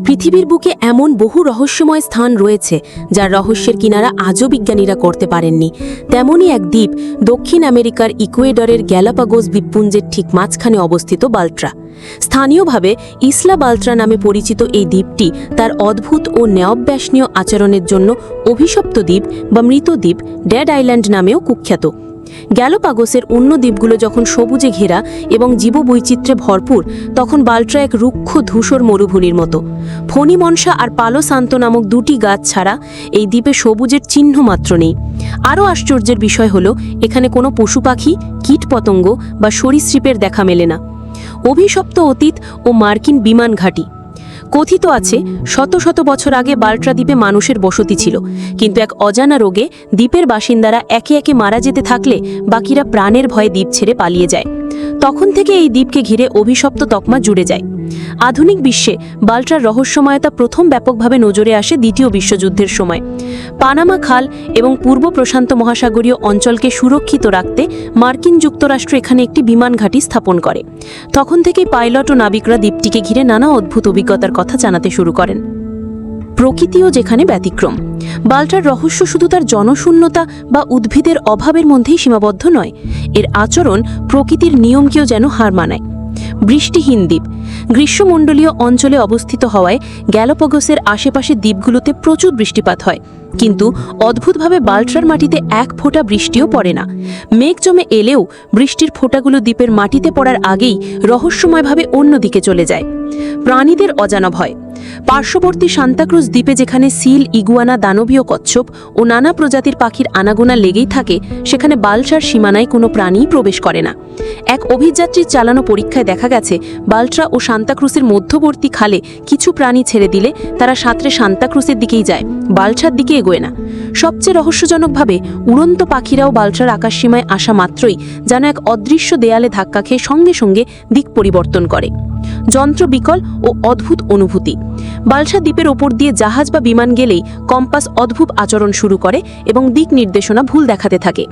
পৃথিবীর বুকে এমন বহু রহস্যময় স্থান রয়েছে যার রহস্যের কিনারা আজও বিজ্ঞানীরা করতে পারেননি। তেমনই এক দ্বীপ দক্ষিণ আমেরিকার ইকুয়েডরের গ্যালাপাগোস দ্বীপপুঞ্জের ঠিক মাঝখানে অবস্থিত বাল্ট্রা। স্থানীয়ভাবে ইসলা বাল্ট্রা নামে পরিচিত এই দ্বীপটি তার অদ্ভুত ও ন্যায়ব্যাসনীয় আচরণের জন্য অভিশপ্ত দ্বীপ বা মৃত দ্বীপ ডেড আইল্যান্ড নামেও কুখ্যাত। গ্যালাপাগোসের অন্য দ্বীপগুলো যখন সবুজে ঘেরা এবং জীববৈচিত্র্যে ভরপুর, তখন বাল্ট্রা এক রুক্ষ ধূসর মরুভূমির মতো। ফণিমনসা আর পালো সান্তো নামক দুটি গাছ ছাড়া এই দ্বীপে সবুজের চিহ্ন মাত্র নেই। আরও আশ্চর্যের বিষয় হলো এখানে কোনো পশু পাখি, কীটপতঙ্গ বা সরীসৃপের দেখা মেলে না। অভিশপ্ত অতীত ও মার্কিন বিমান ঘাঁটি। কথিত আছে শত শত বছর আগে বাল্ট্রা দ্বীপে মানুষের বসতি ছিল, কিন্তু এক অজানা রোগে দ্বীপের বাসিন্দারা একে একে মারা যেতে থাকলে বাকিরা প্রাণের ভয়ে দ্বীপ ছেড়ে পালিয়ে যায়। তখন থেকে এই দ্বীপকে ঘিরে অভিশপ্ত তকমা জুড়ে যায়। আধুনিক বিশ্বে বাল্ট্রার রহস্যময়তা প্রথম ব্যাপকভাবে নজরে আসে দ্বিতীয় বিশ্বযুদ্ধের সময়। পানামা খাল এবং পূর্ব প্রশান্ত মহাসাগরীয় অঞ্চলকে সুরক্ষিত রাখতে মার্কিন যুক্তরাষ্ট্র এখানে একটি বিমান ঘাঁটি স্থাপন করে। তখন থেকেই পাইলট ও নাবিকরা দ্বীপটিকে ঘিরে নানা অদ্ভুত অভিজ্ঞতার কথা জানাতে শুরু করেন। প্রকৃতিও যেখানে ব্যতিক্রম। বাল্ট্রার রহস্য শুধু তার জনশূন্যতা বা উদ্ভিদের অভাবের মধ্যেই সীমাবদ্ধ নয়, এর আচরণ প্রকৃতির নিয়মকেও যেন হার মানায়। বৃষ্টিহীন দ্বীপ। গ্রীষ্মমণ্ডলীয় অঞ্চলে অবস্থিত হওয়ায় গ্যালাপাগোসের আশেপাশে দ্বীপগুলোতে প্রচুর বৃষ্টিপাত হয়, কিন্তু অদ্ভুতভাবে বাল্ট্রার মাটিতে এক ফোঁটা বৃষ্টিও পড়ে না। মেঘ জমে এলেও বৃষ্টির ফোঁটাগুলো দ্বীপের মাটিতে পড়ার আগেই রহস্যময়ভাবে অন্যদিকে চলে যায়। প্রাণীদের অজানা ভয়। পার্শ্ববর্তী সান্তাক্রুজ দ্বীপে যেখানে সিল, ইগুয়ানা, দানবীয় কচ্ছপ ও নানা প্রজাতির পাখির আনাগোনা লেগেই থাকে, সেখানে বাল্ট্রার সীমানায় কোনো প্রাণীই প্রবেশ করে না। এক অভিযাত্রীর চালানো পরীক্ষায় দেখা গেছে বাল্ট্রা ও সান্তাক্রুজের মধ্যবর্তী খালে কিছু প্রাণী ছেড়ে দিলে তারা সাঁতরে সান্তাক্রুজের দিকেই যায়, বাল্ট্রার দিকে এগোয় না। সবচেয়ে রহস্যজনকভাবে উড়ন্ত পাখিরাও বাল্ট্রার আকাশসীমায় আসা মাত্রই যেন এক অদৃশ্য দেয়ালে ধাক্কা খেয়ে সঙ্গে সঙ্গে দিক পরিবর্তন করে। যন্ত্র বিকল ও অদ্ভুত অনুভূতি। বাল্ট্রা দ্বীপের ওপর দিয়ে জাহাজ বা বিমান গেলেই কম্পাস অদ্ভুত আচরণ শুরু করে এবং দিক নির্দেশনা ভুল দেখাতে থাকে।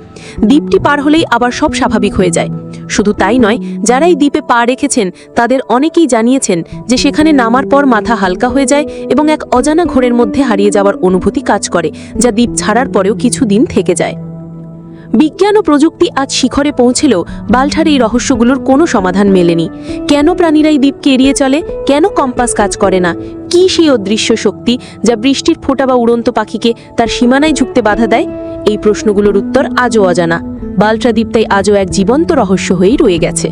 দ্বীপটি পার হলেই আবার সব স্বাভাবিক হয়ে যায়। শুধু তাই নয়, যারা এই দ্বীপে পা রেখেছেন তাদের অনেকেই জানিয়েছেন যে সেখানে নামার পর মাথা হালকা হয়ে যায় এবং এক অজানা ঘোরের মধ্যে হারিয়ে যাওয়ার অনুভূতি কাজ করে, যা দ্বীপ ছাড়ার পরেও কিছুদিন থেকে যায়। বিজ্ঞান ও প্রযুক্তি আজ শিখরে পৌঁছেলেও বাল্ট্রার এই রহস্যগুলোর কোনো সমাধান মেলেনি। কেন প্রাণীরা এই দ্বীপকে এড়িয়ে চলে? কেন কম্পাস কাজ করে না? কি সেই অদৃশ্য শক্তি যা বৃষ্টির ফোঁটা বা উড়ন্ত পাখিকে তার সীমানায় ঝুঁকতে বাধা দেয়? এই প্রশ্নগুলোর উত্তর আজও অজানা। বাল্ট্রা দ্বীপ তাই আজও এক জীবন্ত রহস্য হয়েই রয়ে গেছে।